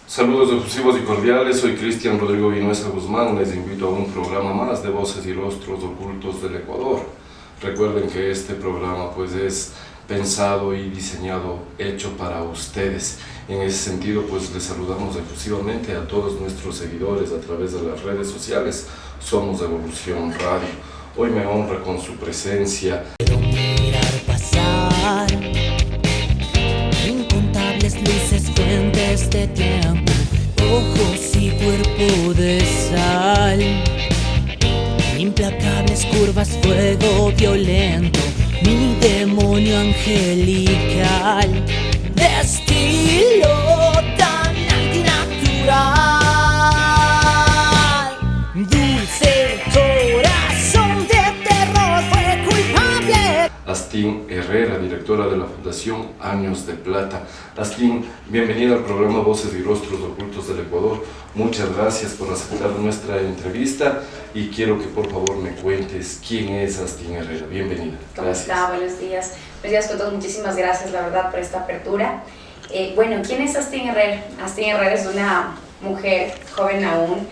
Saludos efusivos y cordiales, soy Cristian Rodrigo Vinuesa Guzmán, les invito a un programa más de Voces y Rostros Ocultos del Ecuador. Recuerden que este programa pues es pensado y diseñado, hecho para ustedes. En ese sentido pues les saludamos efusivamente a todos nuestros seguidores a través de las redes sociales. Somos Evolución Radio. Hoy me honra con su presencia. Puedo mirar pasar incontables luces, fuentes de tiempo, ojos y cuerpo de sal, implacables curvas, fuego violento, mi demonio angelical, de estilo tan antinatural, dulce corazón de terror fue culpable. Astín Herrera, directora de la Fundación Años de Plata. Astín, bienvenida al programa Voces y Rostros Ocultos del Ecuador. Muchas gracias por aceptar nuestra entrevista y quiero que por favor me cuentes quién es Astín Herrera. Bienvenida. ¿Cómo está? Buenos días. Buenos días con todos. Muchísimas gracias, la verdad, por esta apertura. Bueno, ¿quién es Astín Herrera? Astín Herrera es una mujer joven aún,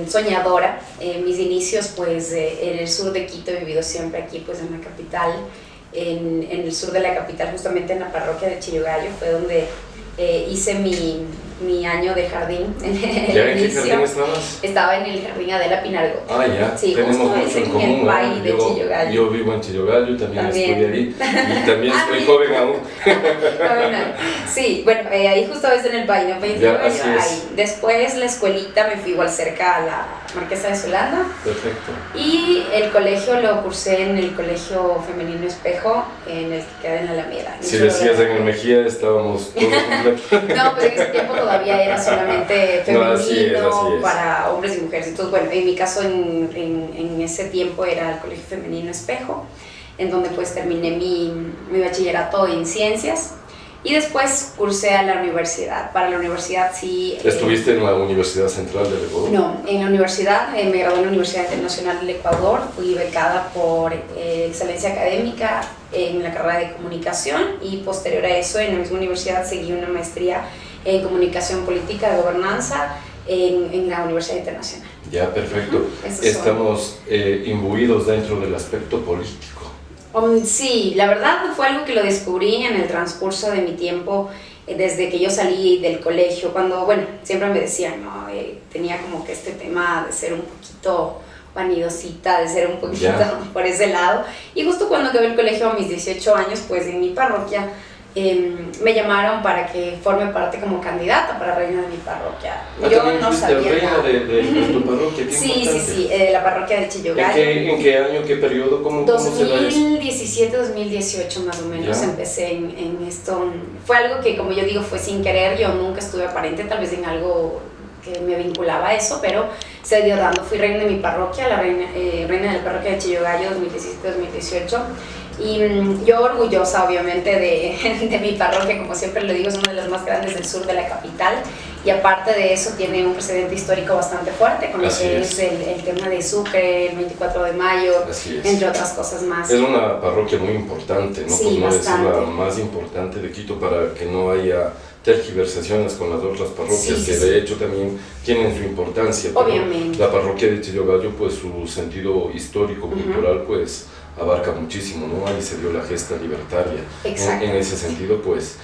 soñadora. Mis inicios pues en el sur de Quito, he vivido siempre aquí pues en la capital, en el sur de la capital, justamente en la parroquia de Chillogallo, fue donde hice mi año de jardín. ¿Ya en qué jardín estabas? Estaba en el jardín Adela Pinargo. Ah, ya, sí, tenemos justo mucho en común. el valle de Chillogallo. Yo vivo en Chillogallo, también estudié ahí y también estoy joven aún. Sí, bueno, ahí justo ves en el valle, ¿no? Ya, así es. Ahí. Después la escuelita me fui igual cerca a la Marquesa de Solanda. Perfecto. Y el colegio lo cursé en el Colegio Femenino Espejo, en el que queda en la Alameda. Si decías en el Mejía, estábamos todos completos. No, pues en ese tiempo todavía era solamente femenino, no, así es. para hombres y mujeres. Entonces, bueno, en mi caso en ese tiempo era el Colegio Femenino Espejo, en donde pues terminé mi bachillerato en ciencias. Y después cursé a la universidad. Para la universidad sí... ¿Estuviste en la Universidad Central del Ecuador? No, en la universidad, me gradué en la Universidad Internacional del Ecuador, fui becada por excelencia académica en la carrera de comunicación y posterior a eso en la misma universidad seguí una maestría en comunicación política de gobernanza en la Universidad Internacional. Ya, perfecto. Estamos imbuidos dentro del aspecto político. Sí, la verdad fue algo que lo descubrí en el transcurso de mi tiempo, desde que yo salí del colegio, cuando, bueno, siempre me decían, ¿no? Tenía como que este tema de ser un poquito vanidosita, de ser un poquito por ese lado, y justo cuando acabé el colegio a mis 18 años, pues en mi parroquia, me llamaron para que forme parte como candidata para reina de mi parroquia. Yo no sabía nada. de tu parroquia? ¿Qué sí, la parroquia de Chillogallo. ¿En qué año, qué periodo? ¿Cómo se da eso? 2017-2018 más o menos empecé en esto. Fue algo que, como yo digo, fue sin querer. Yo nunca estuve aparente tal vez en algo que me vinculaba a eso, pero se dio dando. Fui reina de mi parroquia, la reina de la parroquia de Chillogallo 2017-2018. Y yo orgullosa obviamente de mi parroquia, como siempre lo digo, es una de las más grandes del sur de la capital, y aparte de eso tiene un precedente histórico bastante fuerte con lo que es el tema de Sucre, el 24 de mayo, entre otras cosas más. Es una parroquia muy importante, ¿no? Sí, pues no es la más importante de Quito, para que no haya tergiversaciones con las otras parroquias, de hecho también tienen su importancia. Obviamente. La parroquia de Chillogallo, pues su sentido histórico, cultural, pues abarca muchísimo, ¿no? Ahí se dio la gesta libertaria. En ese sentido, pues,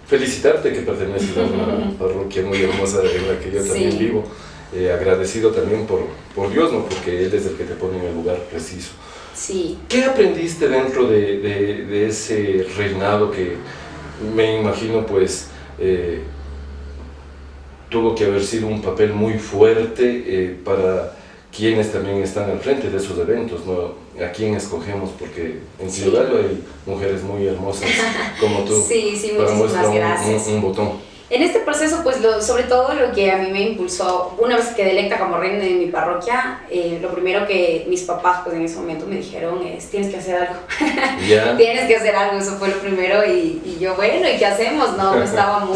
felicitarte que perteneces a una parroquia muy hermosa en la que yo también vivo. Agradecido también por Dios, ¿no? Porque Él es el que te pone en el lugar preciso. Sí. ¿Qué aprendiste dentro de ese reinado que me imagino, pues, tuvo que haber sido un papel muy fuerte para quienes también están al frente de esos eventos, ¿no? ¿A quién escogemos? Porque en Chillogallo hay mujeres muy hermosas como tú. Para muestrar un botón. En este proceso, pues sobre todo lo que a mí me impulsó, una vez que quedé electa como reina de mi parroquia, lo primero que mis papás pues en ese momento me dijeron es: tienes que hacer algo. Tienes que hacer algo, eso fue lo primero, y yo, bueno, ¿y qué hacemos? No estaba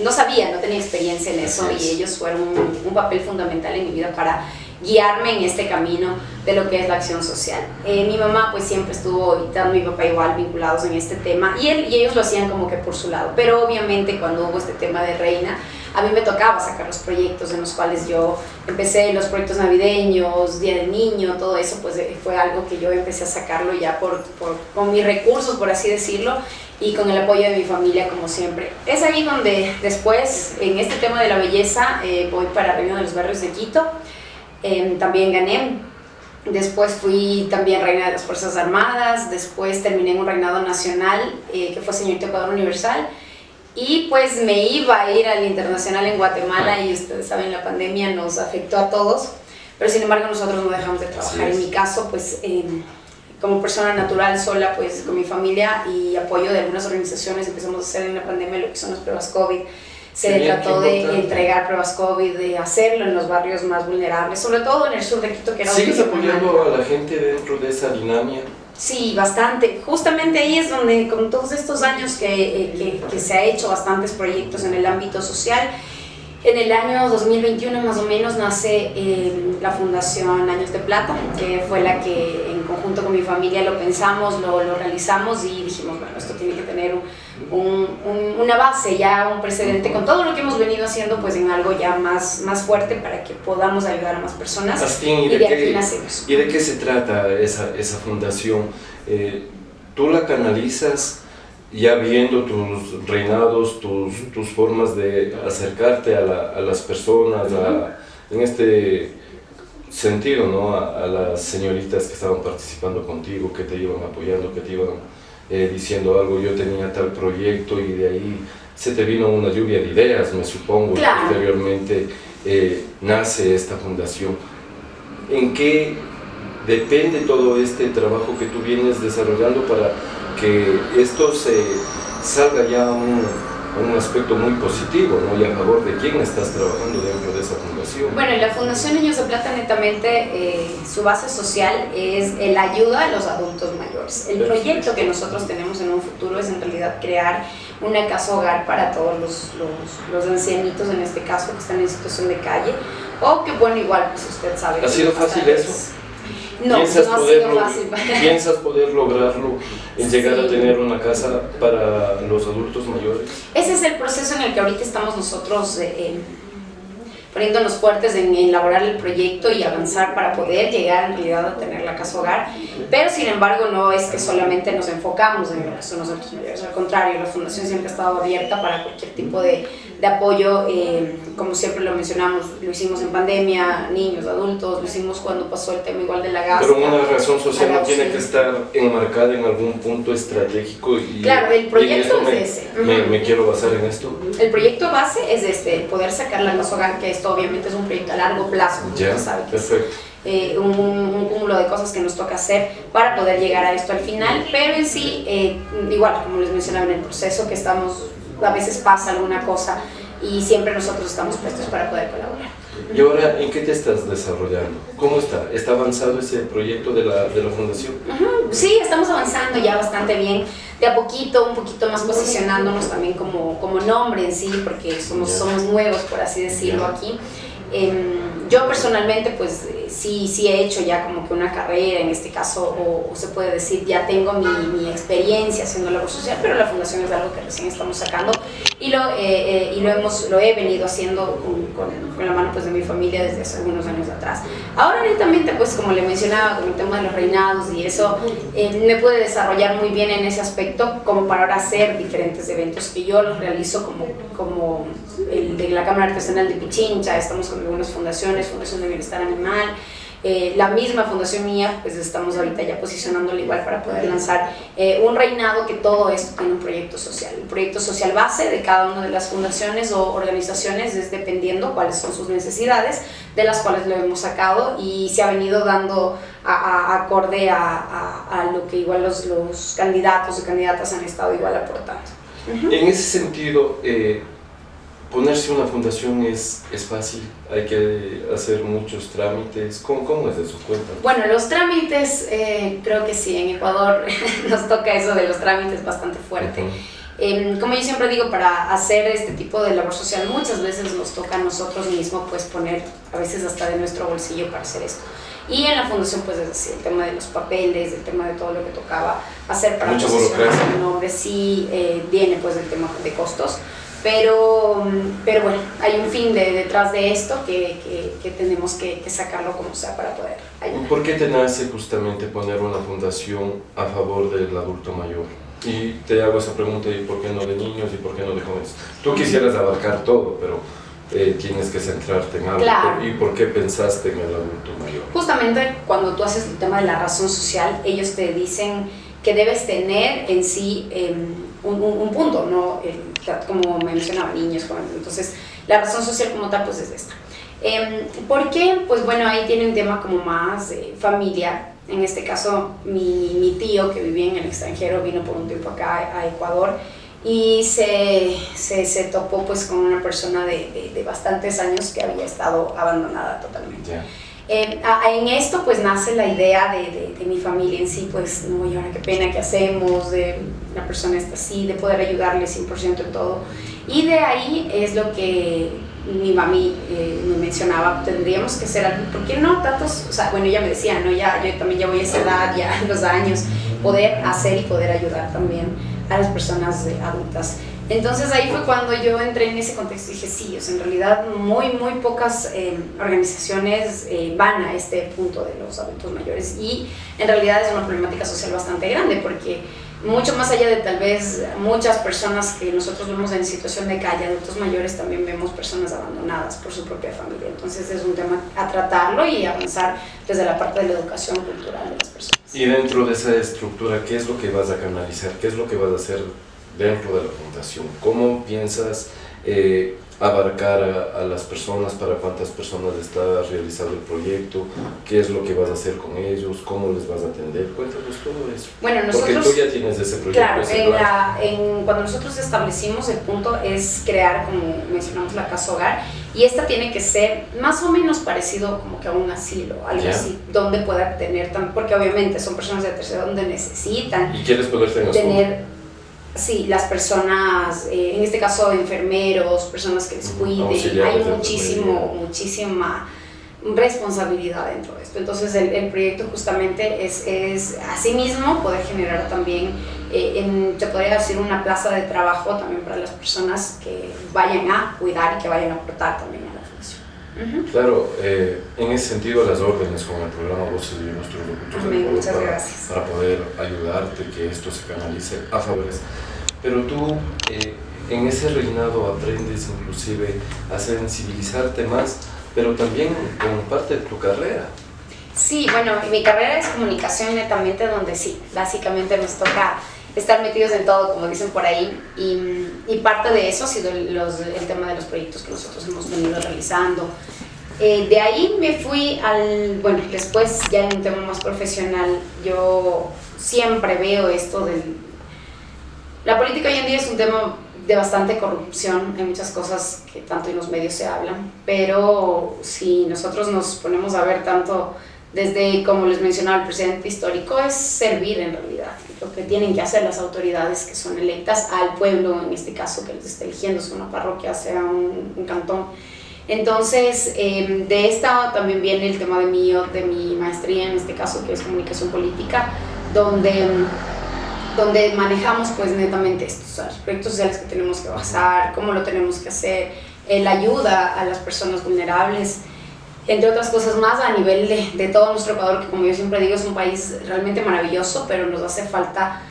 no sabía, no tenía experiencia en eso, y ellos fueron un papel fundamental en mi vida para guiarme en este camino de lo que es la acción social. Mi mamá pues siempre estuvo, y tanto mi papá igual, vinculados en este tema, y ellos lo hacían como que por su lado, pero obviamente cuando hubo este tema de Reina, a mí me tocaba sacar los proyectos en los cuales yo empecé, los proyectos navideños, Día del Niño, todo eso, pues fue algo que yo empecé a sacarlo ya con mis recursos, por así decirlo, y con el apoyo de mi familia, como siempre. Es ahí donde después, en este tema de la belleza, voy para Reina de los Barrios de Quito, también gané. Después fui también reina de las Fuerzas Armadas, después terminé en un reinado nacional, que fue Señorita Ecuador Universal, y pues me iba a ir al internacional en Guatemala, y ustedes saben, la pandemia nos afectó a todos, pero sin embargo nosotros no dejamos de trabajar. En mi caso, pues como persona natural, sola, pues con mi familia y apoyo de algunas organizaciones, empezamos a hacer en la pandemia lo que son las pruebas COVID. Se trató de entregar pruebas COVID, de hacerlo en los barrios más vulnerables, sobre todo en el sur de Quito, que era ¿Sigues apoyando a la gente dentro de esa dinámica? Sí, bastante. Justamente ahí es donde, con todos estos años que se ha hecho bastantes proyectos en el ámbito social, en el año 2021 más o menos nace la Fundación Años de Plata, que fue la que en conjunto con mi familia lo pensamos, lo realizamos y dijimos, bueno, esto tiene que tener una base, ya un precedente con todo lo que hemos venido haciendo, pues en algo ya más fuerte para que podamos ayudar a más personas. Astín, y de aquí nacemos. ¿Y de qué se trata esa fundación? ¿Tú la canalizas ya viendo tus reinados, tus formas de acercarte a las personas, en este sentido, ¿no? A las señoritas que estaban participando contigo, que te iban apoyando, que te iban diciendo algo, yo tenía tal proyecto, y de ahí se te vino una lluvia de ideas, me supongo, claro. Posteriormente nace esta fundación. ¿En qué depende todo este trabajo que tú vienes desarrollando para que esto salga ya a un aspecto muy positivo, ¿no? Y a favor de quién estás trabajando dentro de esa fundación? Bueno, en la Fundación Niños de Plata, netamente, su base social es la ayuda a los adultos mayores. El proyecto que nosotros tenemos en un futuro es en realidad crear una casa hogar para todos los ancianitos, en este caso, que están en situación de calle, o que, bueno, igual, pues usted sabe. ¿Ha sido fácil eso? No, no ha sido fácil. ¿Piensas poder lograrlo en llegar a tener una casa para los adultos mayores? Ese es el proceso en el que ahorita estamos nosotros poniéndonos fuertes en elaborar el proyecto y avanzar para poder llegar en realidad a tener la casa hogar, pero sin embargo no es que solamente nos enfocamos en lo que son los adultos mayores, al contrario, la Fundación siempre ha estado abierta para cualquier tipo de apoyo, como siempre lo mencionamos, lo hicimos en pandemia, niños, adultos, lo hicimos cuando pasó el tema igual de la gas. Pero una razón social no tiene que estar enmarcada en algún punto estratégico, y claro, el proyecto es ese. Me quiero basar en esto. El proyecto base es poder sacar la casa hogar, que esto obviamente es un proyecto a largo plazo, como ya, usted sabe que perfecto. es un cúmulo de cosas que nos toca hacer para poder llegar a esto al final, pero en sí, igual como les mencionaba en el proceso, que estamos, a veces pasa alguna cosa y siempre nosotros estamos prestos para poder colaborar. ¿Y ahora en qué te estás desarrollando? ¿Cómo está? ¿Está avanzado ese proyecto de la fundación? Sí, estamos avanzando ya bastante bien, de a poquito, un poquito más posicionándonos también como nombre en sí, porque somos nuevos, por así decirlo, aquí. Yo personalmente pues sí he hecho ya como que una carrera en este caso, o se puede decir ya tengo mi experiencia haciendo labor social, pero la fundación es algo que recién estamos sacando y lo he venido haciendo con la mano pues de mi familia desde hace algunos años atrás. Ahora netamente pues como le mencionaba con el tema de los reinados y eso, me pude desarrollar muy bien en ese aspecto como para ahora hacer diferentes eventos que yo los realizo como el de la Cámara Artesanal de Pichincha, estamos con algunas fundaciones, Fundación de Bienestar Animal, la misma fundación mía, pues estamos ahorita ya posicionándolo igual para poder lanzar un reinado, que todo esto tiene un proyecto social. El proyecto social base de cada una de las fundaciones o organizaciones es dependiendo cuáles son sus necesidades, de las cuales lo hemos sacado y se ha venido dando acorde a lo que igual los candidatos y candidatas han estado igual aportando. En ese sentido, ponerse una fundación es fácil, hay que hacer muchos trámites. ¿Cómo es eso? Cuéntame. Bueno, los trámites, creo que sí, en Ecuador nos toca eso de los trámites bastante fuerte. Como yo siempre digo, para hacer este tipo de labor social muchas veces nos toca a nosotros mismos pues poner a veces hasta de nuestro bolsillo para hacer esto. Y en la fundación pues es así, el tema de los papeles, el tema de todo lo que tocaba hacer para posicionar el nombre, sí viene pues del tema de costos, pero bueno, hay un fin detrás de esto que tenemos que sacarlo como sea para poder ayudar. ¿Por qué te nace justamente poner una fundación a favor del adulto mayor? Y te hago esa pregunta, ¿y por qué no de niños y por qué no de jóvenes? Tú quisieras abarcar todo, pero tienes que centrarte en algo. Claro. ¿Y por qué pensaste en el adulto mayor? Justamente cuando tú haces el tema de la razón social, ellos te dicen que debes tener en sí un punto, ¿no? Como mencionaba, niños, jóvenes. Entonces, la razón social como tal, pues es esta. ¿Por qué? Pues bueno, ahí tiene un tema como más familiar. En este caso, mi tío, que vivía en el extranjero, vino por un tiempo acá a Ecuador y se topó pues con una persona de bastantes años que había estado abandonada totalmente. Yeah. En esto pues nace la idea de mi familia en sí, pues no, y ahora qué pena, ¿qué hacemos? De la persona está así, de poder ayudarle 100% en todo. Y de ahí es lo que mi mami me mencionaba, tendríamos que hacer algo, ¿por qué no tantos? O sea, bueno, ella me decía, no, yo también ya voy a esa edad, ya los años, poder hacer y poder ayudar también a las personas adultas. Entonces ahí fue cuando yo entré en ese contexto y dije, sí, o sea, en realidad muy pocas organizaciones van a este punto de los adultos mayores y en realidad es una problemática social bastante grande porque mucho más allá de tal vez muchas personas que nosotros vemos en situación de calle, adultos mayores, también vemos personas abandonadas por su propia familia. Entonces es un tema a tratarlo y avanzar desde la parte de la educación cultural de las personas. Y dentro de esa estructura, ¿qué es lo que vas a canalizar? ¿Qué es lo que vas a hacer dentro de la fundación? ¿Cómo piensas abarcar a las personas? ¿Para cuántas personas está realizado el proyecto? ¿Qué es lo que vas a hacer con ellos? ¿Cómo les vas a atender? Cuéntanos todo eso. Bueno, nosotros, porque tú ya tienes ese proyecto. Claro, cuando nosotros establecimos el punto es crear, como mencionamos, la casa hogar, y esta tiene que ser más o menos parecido como que a un asilo, algo así, donde pueda tener, porque obviamente son personas de tercera edad donde necesitan. ¿Y quieres ponerte en tener sí, las personas, en este caso enfermeros, personas que les cuiden, hay muchísima responsabilidad dentro de esto. Entonces el proyecto justamente es asimismo poder generar también, se podría decir, una plaza de trabajo también para las personas que vayan a cuidar y que vayan a aportar también a la fundación. Claro, en ese sentido las órdenes con el programa Voces de Nuestros Locutos Muchas gracias. Para poder ayudarte, que esto se canalice a favores. Pero tú en ese reinado aprendes inclusive a sensibilizarte más, pero también como parte de tu carrera. Sí, bueno, mi carrera es comunicación netamente, donde sí, básicamente nos toca estar metidos en todo, como dicen por ahí, y parte de eso ha sido el tema de los proyectos que nosotros hemos venido realizando. De ahí me fui bueno, después ya en un tema más profesional, yo siempre veo esto la política hoy en día es un tema de bastante corrupción, hay muchas cosas que tanto en los medios se hablan, pero si nosotros nos ponemos a ver tanto desde, como les mencionaba, el presidente histórico, es servir en realidad, lo que tienen que hacer las autoridades que son electas al pueblo, en este caso que les está eligiendo, sea una parroquia, sea un cantón. Entonces, de esta también viene el tema de mi maestría, en este caso que es comunicación política, donde manejamos pues netamente estos, o sea, los proyectos sociales que tenemos que basar, cómo lo tenemos que hacer, la ayuda a las personas vulnerables, entre otras cosas más a nivel de todo nuestro Ecuador, que como yo siempre digo es un país realmente maravilloso, pero nos hace falta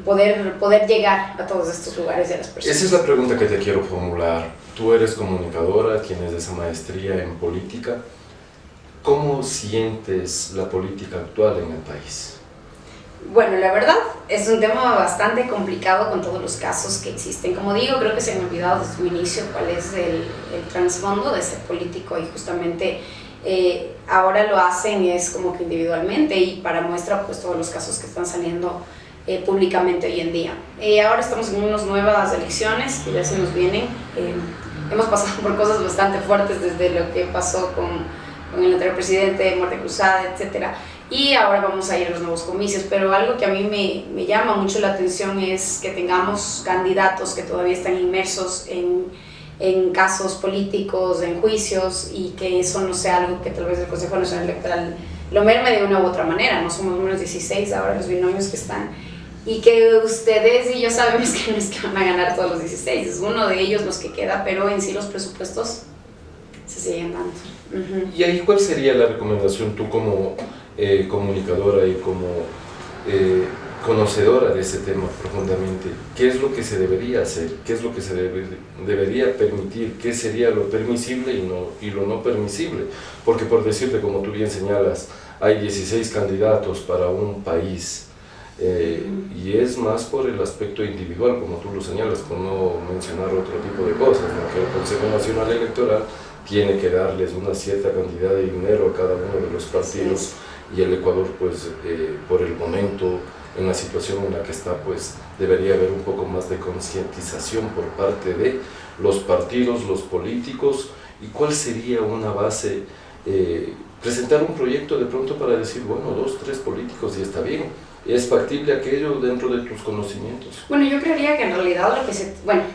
poder llegar a todos estos lugares de las personas. Esa es la pregunta que te quiero formular. Tú eres comunicadora, tienes esa maestría en política. ¿Cómo sientes la política actual en el país? Bueno, la verdad es un tema bastante complicado con todos los casos que existen. Como digo, creo que se me ha olvidado desde un inicio cuál es el trasfondo de ser político y justamente ahora lo hacen es como que individualmente y para muestra pues todos los casos que están saliendo públicamente hoy en día. Ahora estamos en unas nuevas elecciones que ya se nos vienen. Hemos pasado por cosas bastante fuertes desde lo que pasó con el anterior presidente, muerte cruzada, etc. y ahora vamos a ir a los nuevos comicios, pero algo que a mí me llama mucho la atención es que tengamos candidatos que todavía están inmersos en casos políticos, en juicios, y que eso no sea algo que tal vez el Consejo Nacional Electoral lo merme de una u otra manera. No somos menos 16 ahora los binomios que están, y que ustedes y yo sabemos que no es que van a ganar todos los 16, es uno de ellos los que queda, pero en sí los presupuestos se siguen dando. ¿Y ahí cuál sería la recomendación tú como comunicadora y como conocedora de ese tema profundamente? ¿Qué es lo que se debería hacer? ¿Qué es lo que se debería permitir? ¿Qué sería lo permisible y lo no permisible? Porque por decirte, como tú bien señalas, hay 16 candidatos para un país, y es más por el aspecto individual, como tú lo señalas, por no mencionar otro tipo de cosas, ¿no? Que el Consejo Nacional Electoral tiene que darles una cierta cantidad de dinero a cada uno de los partidos, y el Ecuador, pues, por el momento, en la situación en la que está, pues debería haber un poco más de concientización por parte de los partidos, los políticos. ¿Y cuál sería una base? Presentar un proyecto de pronto para decir, bueno, 2, 3 políticos y está bien. ¿Es factible aquello dentro de tus conocimientos? Bueno, yo creería que en realidad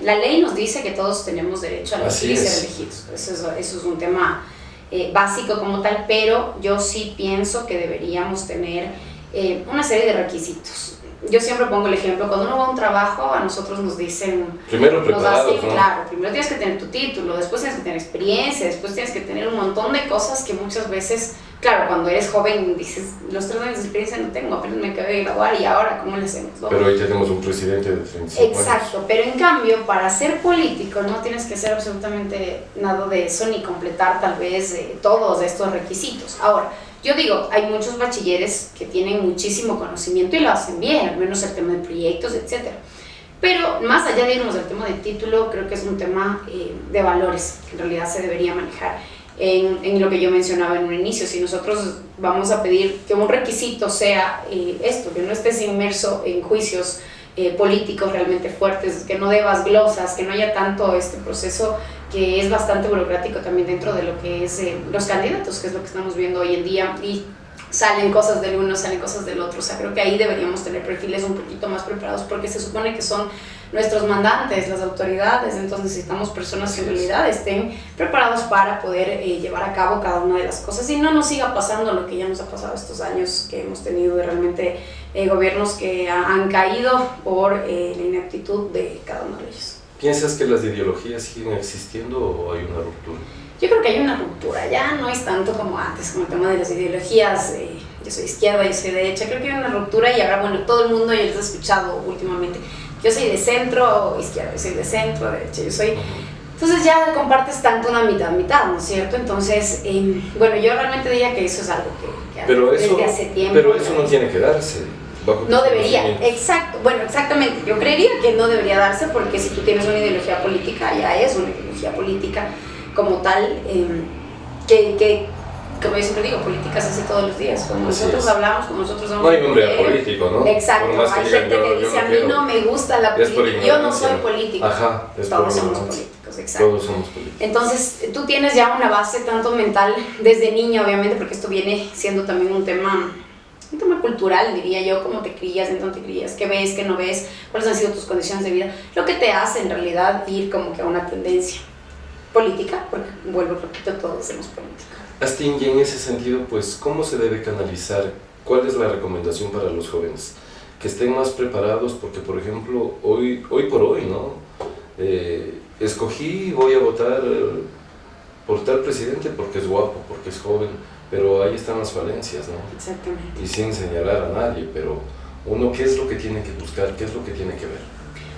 la ley nos dice que todos tenemos derecho a elegir y ser elegidos. Eso es un tema básico como tal, pero yo sí pienso que deberíamos tener una serie de requisitos. Yo siempre pongo el ejemplo, cuando uno va a un trabajo, a nosotros nos dicen... Primero preparados, ¿no? Claro, primero tienes que tener tu título, después tienes que tener experiencia, después tienes que tener un montón de cosas que muchas veces, claro, cuando eres joven dices, los 3 años de experiencia no tengo, apenas me acabé de graduar y ahora, ¿cómo le hacemos? ¿No? Pero hoy tenemos un presidente de 35 años. Exacto, pero en cambio, para ser político no tienes que hacer absolutamente nada de eso, ni completar tal vez todos estos requisitos. Ahora, yo digo, hay muchos bachilleres que tienen muchísimo conocimiento y lo hacen bien, al menos el tema de proyectos, etc. Pero más allá de irnos al tema de título, creo que es un tema de valores que en realidad se debería manejar en lo que yo mencionaba en un inicio. Si nosotros vamos a pedir que un requisito sea esto, que no estés inmerso en juicios políticos realmente fuertes, que no debas glosas, que no haya tanto este proceso que es bastante burocrático también dentro de lo que es los candidatos, que es lo que estamos viendo hoy en día, y salen cosas del uno, salen cosas del otro. O sea, creo que ahí deberíamos tener perfiles un poquito más preparados, porque se supone que son nuestros mandantes, las autoridades, entonces necesitamos personas que en realidad estén preparados para poder llevar a cabo cada una de las cosas, y no nos siga pasando lo que ya nos ha pasado estos años que hemos tenido de realmente gobiernos que han caído por la ineptitud de cada uno de ellos. ¿Piensas que las ideologías siguen existiendo o hay una ruptura? Yo creo que hay una ruptura, ya no es tanto como antes, como el tema de las ideologías, yo soy izquierda, yo soy derecha, creo que hay una ruptura, y ahora, bueno, todo el mundo ya les ha escuchado últimamente, yo soy de centro izquierda, yo soy de centro derecha, yo soy... Entonces ya compartes tanto una mitad, ¿no es cierto? Entonces, bueno, yo realmente diría que eso es algo que desde hace tiempo... Pero eso no tiene que darse. No debería, exacto, bueno, exactamente, yo creería que no debería darse, porque si tú tienes una ideología política, ya es una ideología política como tal, que como yo siempre digo, política se hace todos los días, cuando nosotros hablamos, cuando nosotros somos... No hay un real político, ¿no? Exacto, hay gente que dice, a mí no me gusta la política, yo no soy político. Ajá, todos somos políticos, exacto. Todos somos políticos. Entonces, tú tienes ya una base tanto mental desde niña, obviamente, porque esto viene siendo también un tema cultural, diría yo, cómo te crías, en dónde te crías, qué ves, qué no ves, cuáles han sido tus condiciones de vida, lo que te hace en realidad ir como que a una tendencia política, porque vuelvo, repito, todos somos políticos. Astín, y en ese sentido, pues, ¿cómo se debe canalizar? ¿Cuál es la recomendación para los jóvenes? Que estén más preparados, porque, por ejemplo, hoy por hoy, ¿no? Escogí, voy a votar por tal presidente porque es guapo, porque es joven, pero ahí están las falencias, ¿no? Exactamente. Y sin señalar a nadie, pero uno, ¿qué es lo que tiene que buscar? ¿Qué es lo que tiene que ver?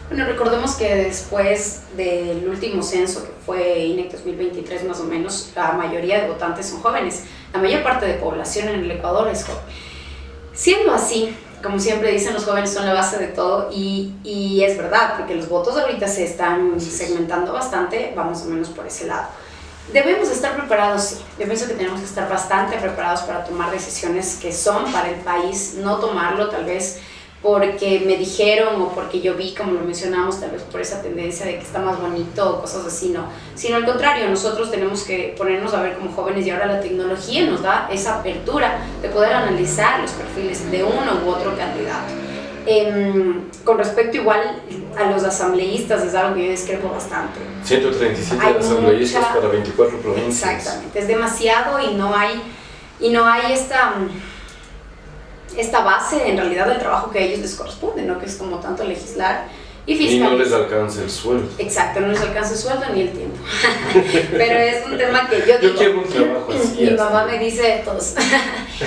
Bueno, recordemos que después del último censo, que fue INEC 2023 más o menos, la mayoría de votantes son jóvenes. La mayor parte de población en el Ecuador es joven. Siendo así, como siempre dicen, los jóvenes son la base de todo, y es verdad, porque los votos ahorita se están segmentando bastante, va más o menos por ese lado. Debemos estar preparados, sí. Yo pienso que tenemos que estar bastante preparados para tomar decisiones que son para el país, no tomarlo tal vez porque me dijeron o porque yo vi, como lo mencionamos, tal vez por esa tendencia de que está más bonito o cosas así, no. Sino al contrario, nosotros tenemos que ponernos a ver como jóvenes y ahora la tecnología nos da esa apertura de poder analizar los perfiles de uno u otro candidato. Con respecto igual a los asambleístas, es algo que yo discrepo bastante. 137 asambleístas para 24 provincias. Exactamente, es demasiado y no hay esta base en realidad del trabajo que a ellos les corresponde, ¿no? Que es como tanto legislar y fiscalizar. Y no les alcanza el sueldo. Exacto, no les alcanza el sueldo ni el tiempo. Pero es un tema que yo digo. Yo quiero un trabajo así. Mi mamá me dice, todos.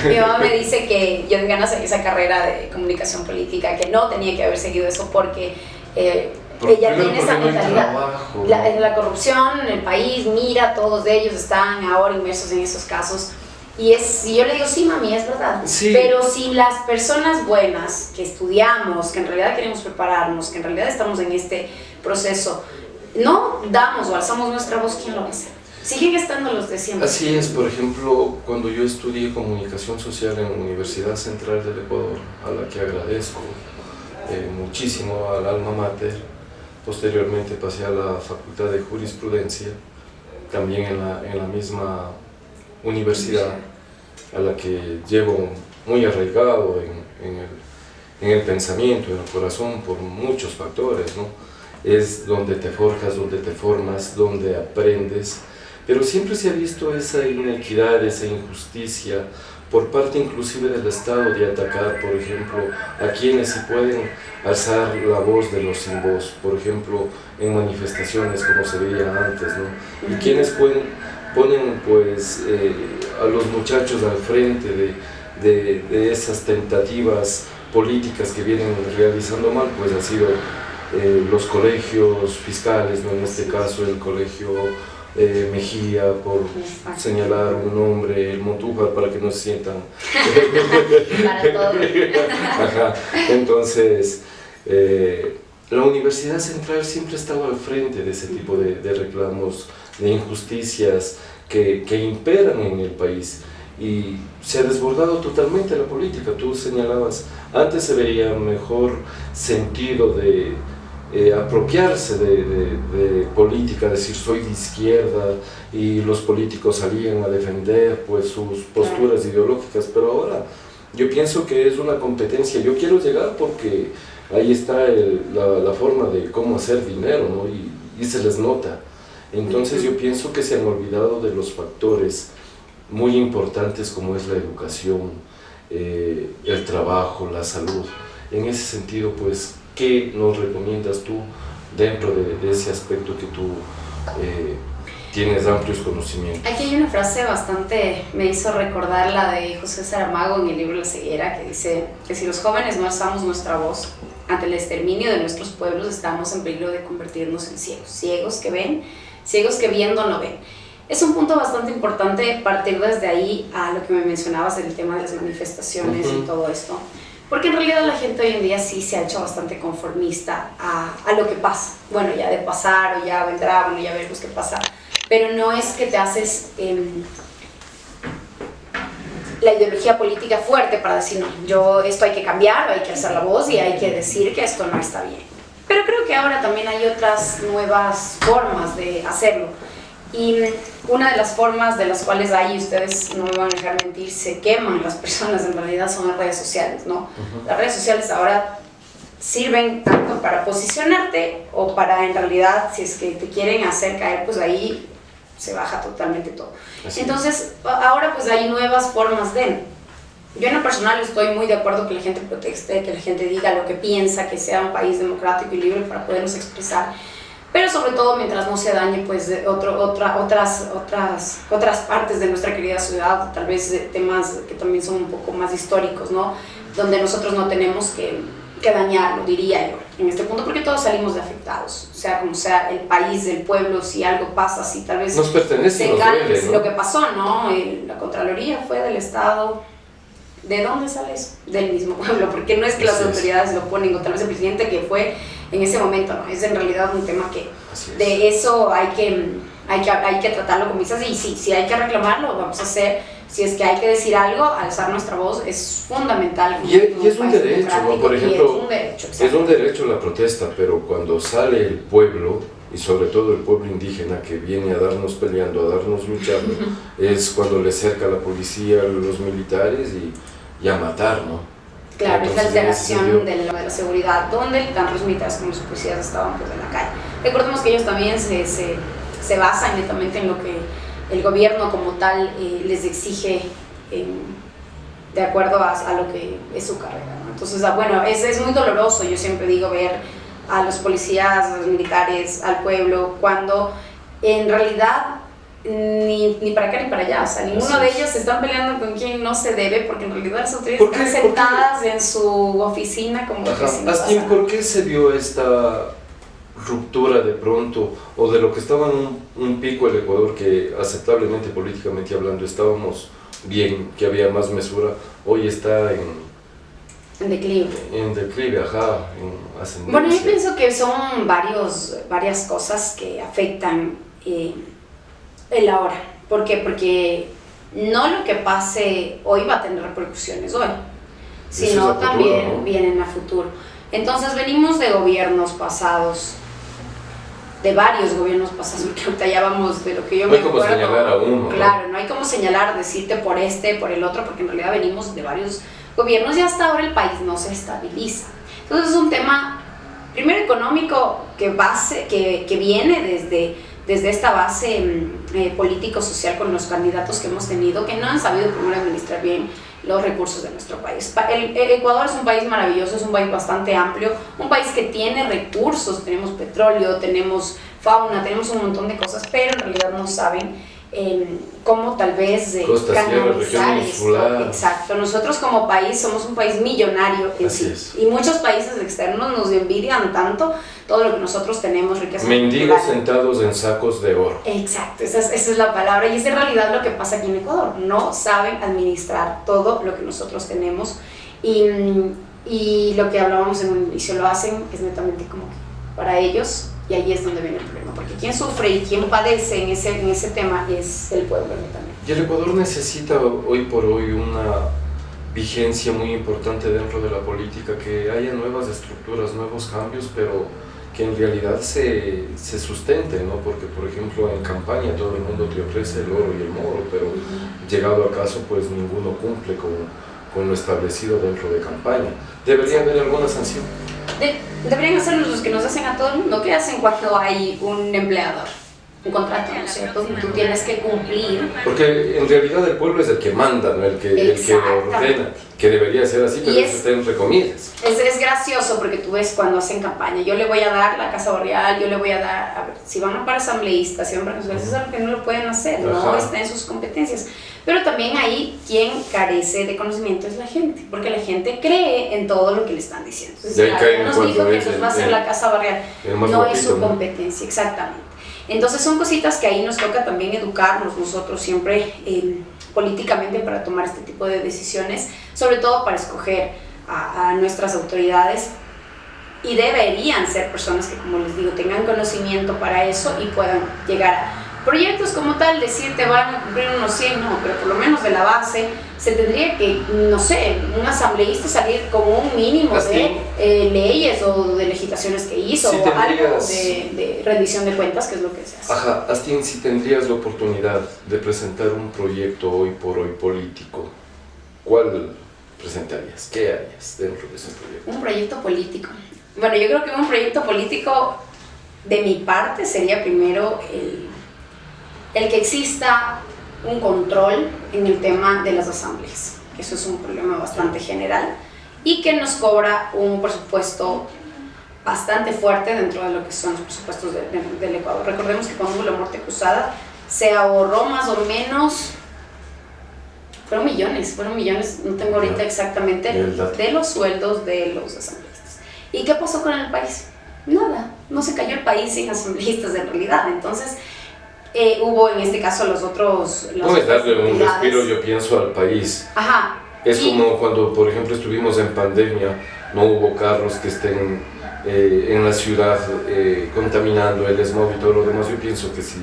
Mi mamá me dice que yo de ganas seguir esa carrera de comunicación política, que no tenía que haber seguido eso porque ella tiene esa mentalidad. La corrupción en el país, mira, todos ellos están ahora inmersos en esos casos. Y yo le digo, sí, mami, es verdad. Sí. Pero si las personas buenas que estudiamos, que en realidad queremos prepararnos, que en realidad estamos en este proceso, no damos o alzamos nuestra voz, ¿quién lo va a hacer? Siguen estando los de siempre. Así es, por ejemplo, cuando yo estudié comunicación social en la Universidad Central del Ecuador, a la que agradezco muchísimo al alma mater, posteriormente pasé a la Facultad de Jurisprudencia, también en la misma universidad, a la que llevo muy arraigado en el pensamiento, en el corazón, por muchos factores, ¿no? Es donde te forjas, donde te formas, donde aprendes, pero siempre se ha visto esa inequidad, esa injusticia, por parte inclusive del Estado, de atacar, por ejemplo, a quienes sí pueden alzar la voz de los sin voz, por ejemplo, en manifestaciones como se veía antes, ¿no? Y quienes ponen pues a los muchachos al frente de esas tentativas políticas que vienen realizando mal, pues ha sido los colegios fiscales, ¿no? En este caso el colegio Mejía, por señalar un nombre, el Montújar, para que no se sientan para todo. Ajá. Entonces la Universidad Central siempre estaba al frente de ese tipo de reclamos, de injusticias que imperan en el país, y se ha desbordado totalmente la política. Tú señalabas, antes se veía mejor sentido de apropiarse de política, decir soy de izquierda, y los políticos salían a defender pues sus posturas ideológicas, pero ahora yo pienso que es una competencia. Yo quiero llegar porque ahí está la forma de cómo hacer dinero, ¿no? Y se les nota. Entonces yo pienso que se han olvidado de los factores muy importantes como es la educación, el trabajo, la salud. En ese sentido, pues, ¿qué nos recomiendas tú dentro de ese aspecto que tú tienes amplios conocimientos? Aquí hay una frase bastante, me hizo recordar la de José Saramago en el libro La ceguera, que dice que si los jóvenes no alzamos nuestra voz ante el exterminio de nuestros pueblos, estamos en peligro de convertirnos en ciegos, ciegos que ven, ciegos que viendo no ven. Es un punto bastante importante partir desde ahí a lo que me mencionabas, el tema de las manifestaciones y todo esto, porque en realidad la gente hoy en día sí se ha hecho bastante conformista a lo que pasa. Bueno, ya de pasar o ya vendrá, bueno, ya veremos qué pasa, pero no es que te haces la ideología política fuerte para decir, no, esto hay que cambiar, hay que alzar la voz y hay que decir que esto no está bien. Pero creo que ahora también hay otras nuevas formas de hacerlo. Y una de las formas de las cuales hay, ustedes no me van a dejar mentir, se queman las personas en realidad, son las redes sociales, ¿no? Las redes sociales ahora sirven tanto para posicionarte o para, en realidad, si es que te quieren hacer caer, pues ahí se baja totalmente todo. Entonces, ahora pues hay nuevas formas de... Yo en lo personal estoy muy de acuerdo que la gente proteste, que la gente diga lo que piensa, que sea un país democrático y libre para podernos expresar, pero sobre todo mientras no se dañe pues otras partes de nuestra querida ciudad, tal vez temas que también son un poco más históricos, ¿no? Donde nosotros no tenemos que dañarlo, diría yo, en este punto, porque todos salimos de afectados, sea como sea el país, el pueblo, si algo pasa, si tal vez nos pertenece, nos duele, ¿no? Lo que pasó, ¿no? La Contraloría fue del Estado. ¿De dónde sale eso? Del mismo pueblo, porque no es que las autoridades lo ponen, o tal vez el presidente que fue en ese momento, no, es en realidad un tema que de eso hay que tratarlo como dices, y sí hay que reclamarlo, vamos a hacer si es que hay que decir algo, alzar nuestra voz es fundamental. Y es un derecho, ¿no? Por ejemplo, es un derecho la protesta, pero cuando sale el pueblo, y sobre todo el pueblo indígena que viene a darnos peleando, a darnos luchando, es cuando le cerca la policía, los militares y a matar, ¿no? Claro, entonces, es la alteración de la seguridad, donde tanto los militares como los policías estaban pues en la calle. Recordemos que ellos también se basan netamente en lo que el gobierno como tal les exige de acuerdo a lo que es su carrera, ¿no? Entonces, bueno, es muy doloroso, yo siempre digo, ver a los policías, a los militares, al pueblo, cuando en realidad ni para acá ni para allá, o sea, ninguno de ellos están peleando con quien no se debe, porque en realidad las autoridades están sentadas en su oficina como que si no pasa nada. ¿Por qué se vio esta ruptura de pronto, o de lo que estaba en un pico el Ecuador, que aceptablemente políticamente hablando estábamos bien, que había más mesura, hoy está en declive? En declive, en ascendencia. Bueno, yo pienso que son varias cosas que afectan el ahora. ¿Por qué? Porque no lo que pase hoy va a tener repercusiones hoy, sino también, ¿no?, vienen a futuro. Entonces venimos de gobiernos pasados, de varios gobiernos pasados, porque ahorita ya vamos de lo que yo me acuerdo. No hay como señalar a uno. Claro, no hay como señalar, decirte por por el otro, porque en realidad venimos de varios gobiernos y hasta ahora el país no se estabiliza. Entonces es un tema, primero económico, que viene desde esta base político-social con los candidatos que hemos tenido, que no han sabido primero administrar bien los recursos de nuestro país. El Ecuador es un país maravilloso, es un país bastante amplio, un país que tiene recursos, tenemos petróleo, tenemos fauna, tenemos un montón de cosas, pero en realidad no saben cómo tal vez canalizar esto. Exacto, nosotros como país somos un país millonario en sí, y muchos países externos nos envidian tanto todo lo que nosotros tenemos, riqueza. Mendigos sentados en sacos de oro. Exacto, esa es la palabra, y es en realidad lo que pasa aquí en Ecuador. No saben administrar todo lo que nosotros tenemos, y lo que hablábamos en un inicio, lo hacen es netamente como que para ellos, y ahí es donde viene el problema, porque quien sufre y quien padece en ese tema es el pueblo también. Y el Ecuador necesita hoy por hoy una vigencia muy importante dentro de la política, que haya nuevas estructuras, nuevos cambios, pero que en realidad se sustenten, ¿no? Porque, por ejemplo, en campaña todo el mundo te ofrece el oro y el moro, pero llegado a caso, pues ninguno cumple con lo establecido dentro de campaña. ¿Debería haber alguna sanción? Deberían hacerlo los que nos hacen a todo el mundo. ¿Qué hacen cuando hay un empleador? Un contrato, ¿no es cierto? Tú tienes que cumplir. Porque en realidad el pueblo es el que manda, ¿no? el que ordena, que debería ser así, pero eso está entre comillas. Es gracioso porque tú ves cuando hacen campaña, yo le voy a dar la casa barrial, yo le voy a dar, a ver, si van a para asambleístas, si van para consultores, es algo que no lo pueden hacer, no está en sus competencias. Pero también ahí quien carece de conocimiento es la gente, porque la gente cree en todo lo que le están diciendo. Entonces, nos dijo que nos va a hacer la casa barrial, no es su competencia, exactamente. Entonces son cositas que ahí nos toca también educarnos nosotros siempre políticamente para tomar este tipo de decisiones, sobre todo para escoger a nuestras autoridades, y deberían ser personas que, como les digo, tengan conocimiento para eso y puedan llegar a proyectos como tal, decirte van a cumplir unos 100, no, pero por lo menos de la base se tendría que, no sé, un asambleísta salir con un mínimo de leyes o de legislaciones que hizo, o algo de rendición de cuentas, que es lo que se hace. Astín, si tendrías la oportunidad de presentar un proyecto hoy por hoy político, ¿cuál presentarías? ¿Qué harías dentro de ese proyecto? Un proyecto político. Bueno, yo creo que un proyecto político de mi parte sería primero el que exista un control en el tema de las asambleas. Eso es un problema bastante general y que nos cobra un presupuesto bastante fuerte dentro de lo que son los presupuestos del Ecuador. Recordemos que cuando hubo la muerte cruzada se ahorró más o menos, fueron millones, no tengo ahorita exactamente, de los sueldos de los asambleístas. ¿Y qué pasó con el país? Nada, no se cayó el país sin asambleístas en realidad. Entonces hubo en este caso los otros... No es darle un respiro, yo pienso, al país. Ajá. Es como cuando, por ejemplo, estuvimos en pandemia, no hubo carros que estén en la ciudad contaminando, el smog y todo lo demás. Yo pienso que si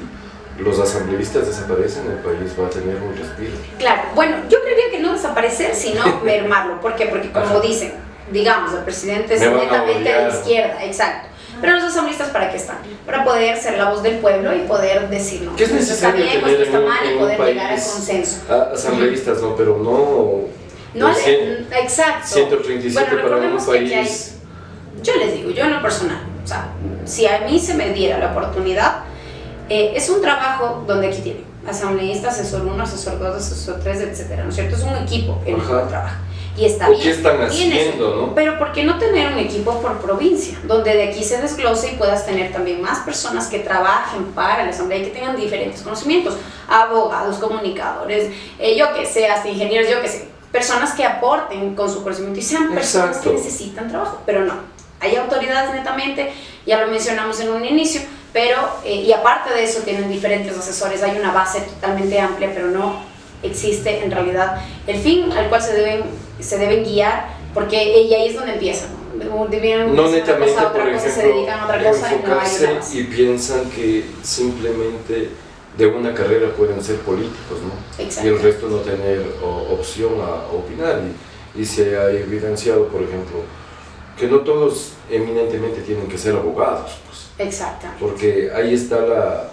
los asambleístas desaparecen, el país va a tener un respiro. Claro, bueno, yo creería que no desaparecer, sino mermarlo. ¿Por qué? Porque como dicen, digamos, el presidente es netamente de izquierda, exacto. Pero los asambleístas, ¿para qué están? Para poder ser la voz del pueblo y poder decir, no, ¿qué es necesario esto está bien, esto está mal, y poder llegar al consenso. Asambleístas, no, pero no exacto. 137 bueno, para un país. Yo les digo, yo en lo personal, o sea, si a mí se me diera la oportunidad, es un trabajo donde aquí tienen asambleísta, asesor 1, asesor 2, asesor 3, etcétera, ¿no es cierto? Es un equipo en el que trabaja. Y está bien. ¿Qué están haciendo, no? Pero ¿por qué no tener un equipo por provincia? Donde de aquí se desglose y puedas tener también más personas que trabajen para la asamblea y que tengan diferentes conocimientos. Abogados, comunicadores, yo que sé, hasta ingenieros, yo que sé. Personas que aporten con su conocimiento y sean personas que necesitan trabajo. Pero no, hay autoridades netamente, ya lo mencionamos en un inicio, pero, y aparte de eso tienen diferentes asesores, hay una base totalmente amplia, pero no existe en realidad el fin al cual se deben guiar, porque ahí es donde empiezan, ¿no? No netamente, por ejemplo, se dedican a otra cosa enfocarse y piensan que simplemente de una carrera pueden ser políticos, ¿no? Exacto. Y el resto no tener opción a opinar. Y se ha evidenciado, por ejemplo, que no todos eminentemente tienen que ser abogados, pues. Exacto. Porque ahí está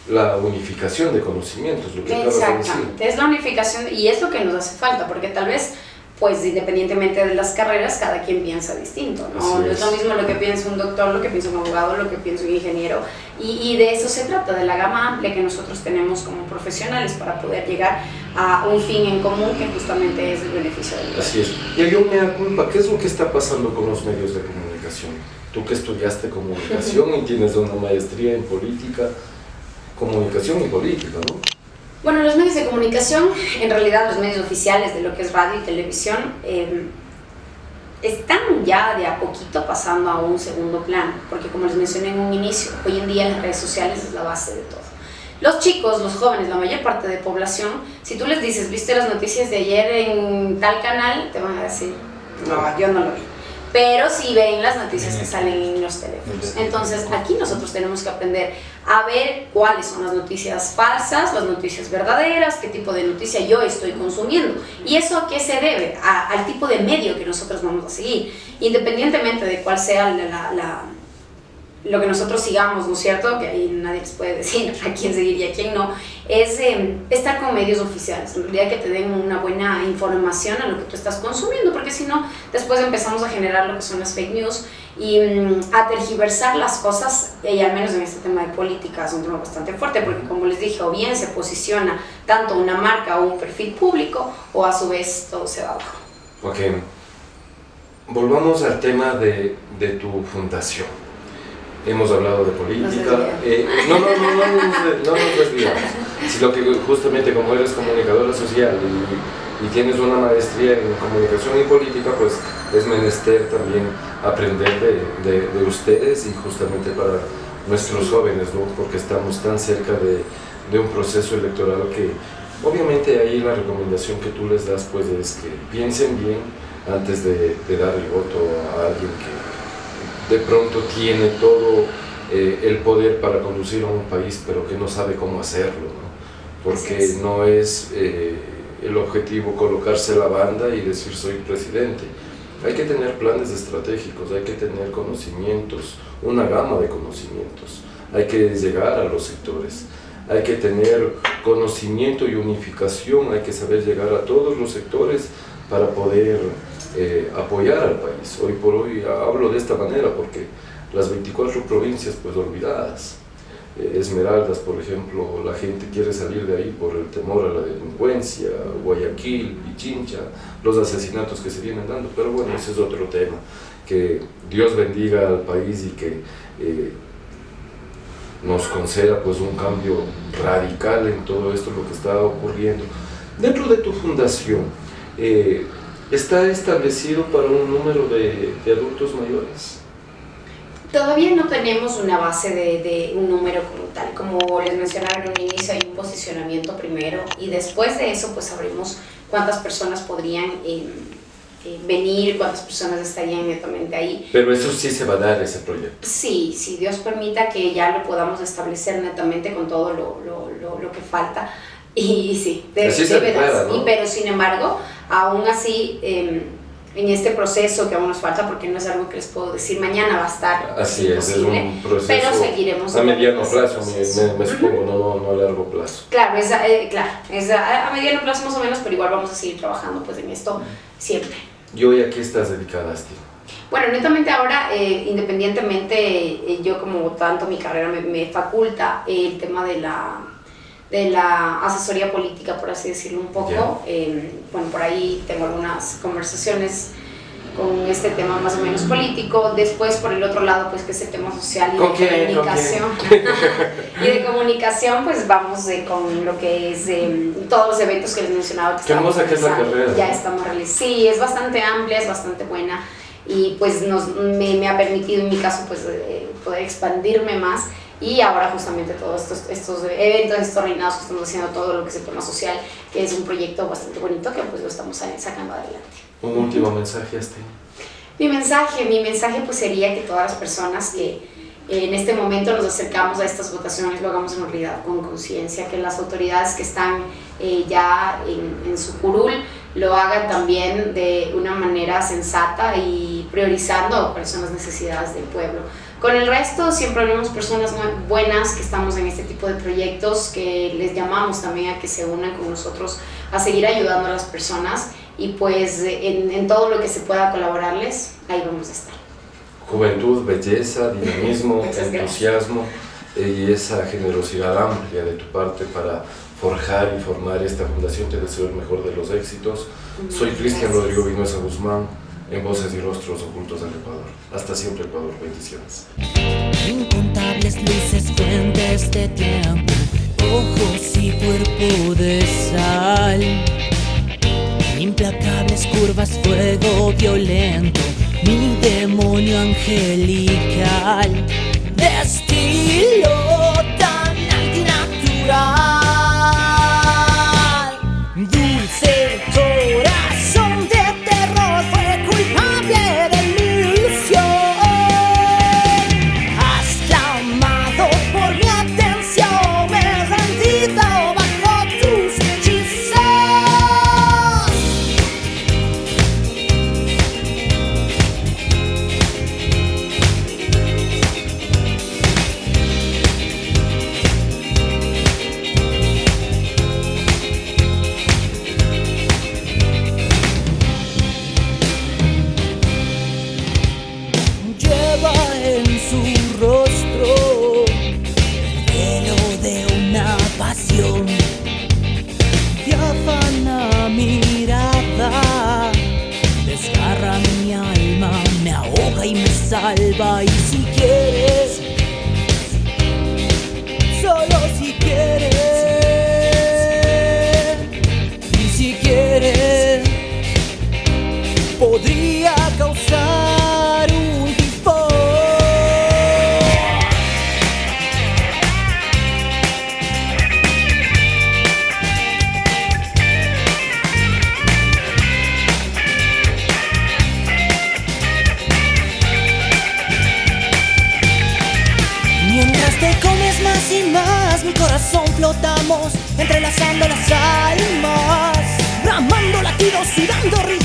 la unificación de conocimientos, lo que acabas de decir. Exactamente, es la unificación y es lo que nos hace falta, porque tal vez, pues independientemente de las carreras, cada quien piensa distinto, ¿no? No es lo mismo lo que piensa un doctor, lo que piensa un abogado, lo que piensa un ingeniero, y de eso se trata, de la gama amplia que nosotros tenemos como profesionales para poder llegar a un fin en común que justamente es el beneficio del pueblo. Así es. Y hay un mea culpa, ¿qué es lo que está pasando con los medios de comunicación? Tú que estudiaste comunicación y tienes una maestría en política, comunicación y política, ¿no? Bueno, los medios de comunicación, en realidad los medios oficiales de lo que es radio y televisión, están ya de a poquito pasando a un segundo plano, porque como les mencioné en un inicio, hoy en día las redes sociales es la base de todo. Los chicos, los jóvenes, la mayor parte de población, si tú les dices, ¿viste las noticias de ayer en tal canal? Te van a decir, no, yo no lo vi. Pero sí ven las noticias que salen en los teléfonos. Entonces, aquí nosotros tenemos que aprender a ver cuáles son las noticias falsas, las noticias verdaderas, qué tipo de noticia yo estoy consumiendo. ¿Y eso a qué se debe? Al tipo de medio que nosotros vamos a seguir. Independientemente de cuál sea lo que nosotros sigamos, ¿no es cierto? Que ahí nadie les puede decir a quién seguir y a quién no. Es estar con medios oficiales, en realidad que te den una buena información a lo que tú estás consumiendo, porque si no, después empezamos a generar lo que son las fake news y a tergiversar las cosas, y al menos en este tema de política es un tema bastante fuerte, porque como les dije, o bien se posiciona tanto una marca o un perfil público, o a su vez todo se va abajo. Ok, volvamos al tema de tu fundación. Hemos hablado de política, no nos desviamos, sino que justamente como eres comunicadora social y tienes una maestría en comunicación y política, pues es menester también aprender de ustedes y justamente para nuestros jóvenes, ¿no? Porque estamos tan cerca de un proceso electoral que obviamente ahí la recomendación que tú les das pues es que piensen bien antes de dar el voto a alguien que de pronto tiene todo el poder para conducir a un país, pero que no sabe cómo hacerlo, ¿no? Porque no es el objetivo colocarse la banda y decir soy presidente. Hay que tener planes estratégicos, hay que tener conocimientos, una gama de conocimientos, hay que llegar a los sectores, hay que tener conocimiento y unificación, hay que saber llegar a todos los sectores para poder apoyar al país. Hoy por hoy hablo de esta manera porque las 24 provincias pues olvidadas, Esmeraldas por ejemplo, la gente quiere salir de ahí por el temor a la delincuencia, Guayaquil, Pichincha, los asesinatos que se vienen dando, pero bueno, ese es otro tema, que Dios bendiga al país y que nos conceda pues un cambio radical en todo esto, lo que está ocurriendo. Dentro de tu fundación, ¿está establecido para un número de adultos mayores? Todavía no tenemos una base de un número como tal. Como les mencionaba en un inicio, hay un posicionamiento primero y después de eso pues abrimos cuántas personas podrían venir, cuántas personas estarían inmediatamente ahí. Pero eso sí se va a dar, ese proyecto. Sí, si Dios permita que ya lo podamos establecer netamente con todo lo que falta. Y sí, debe dar, ¿no? Pero sin embargo, aún así, en este proceso que aún nos falta, porque no es algo que les puedo decir mañana va a estar así imposible, es un proceso pero seguiremos a mediano plazo, me supongo, no a largo plazo. Claro, a mediano plazo más o menos, pero igual vamos a seguir trabajando pues en esto siempre. ¿Y hoy a qué estás dedicada, Asti? Bueno, netamente ahora, independientemente, yo como tanto mi carrera me faculta el tema de la asesoría política, por así decirlo un poco. Bueno, por ahí tengo algunas conversaciones con este tema más o menos político. Después, por el otro lado, pues que es el tema social y de comunicación. Y de comunicación, pues vamos con lo que es todos los eventos que les mencionaba. Qué hermosa que es la carrera. Ya estamos realizando. Sí, es bastante amplia, es bastante buena. Y pues me ha permitido en mi caso pues poder expandirme más. Y ahora justamente todos estos eventos, estos reinados que estamos haciendo, todo lo que es el tema social, que es un proyecto bastante bonito que pues lo estamos sacando adelante. Un último mensaje, Asti. Mi mensaje pues sería que todas las personas que en este momento nos acercamos a estas votaciones lo hagamos en realidad con conciencia, que las autoridades que están ya en su curul lo hagan también de una manera sensata y priorizando cuáles son las necesidades del pueblo. Con el resto siempre vemos personas buenas que estamos en este tipo de proyectos, que les llamamos también a que se unan con nosotros a seguir ayudando a las personas y pues en todo lo que se pueda colaborarles, ahí vamos a estar. Juventud, belleza, dinamismo, entusiasmo y esa generosidad amplia de tu parte para forjar y formar esta fundación. Te deseo el mejor de los éxitos. Soy Cristian Rodrigo Vinuesa Guzmán, en Voces y Rostros Ocultos del Ecuador. Hasta siempre, Ecuador. Bendiciones. Incontables luces, fuentes de tiempo, ojos y cuerpo de sal. Implacables curvas, fuego violento, mi demonio angelical. De estilo tan antinatural. Dulce corazón de terror fue culpable de mi ilusión. Has clamado por mi atención, me he rendido bajo tus hechizos. Lleva en su rostro el velo de una pasión, diáfana mirada, desgarra mi alma, me ahoga y me salva. Y si quieres, solo si quieres, y si quieres, podría causar un tifón. Mientras te comes más y más, mi corazón flotamos, entrelazando las almas, bramando latidos y dando ritmo.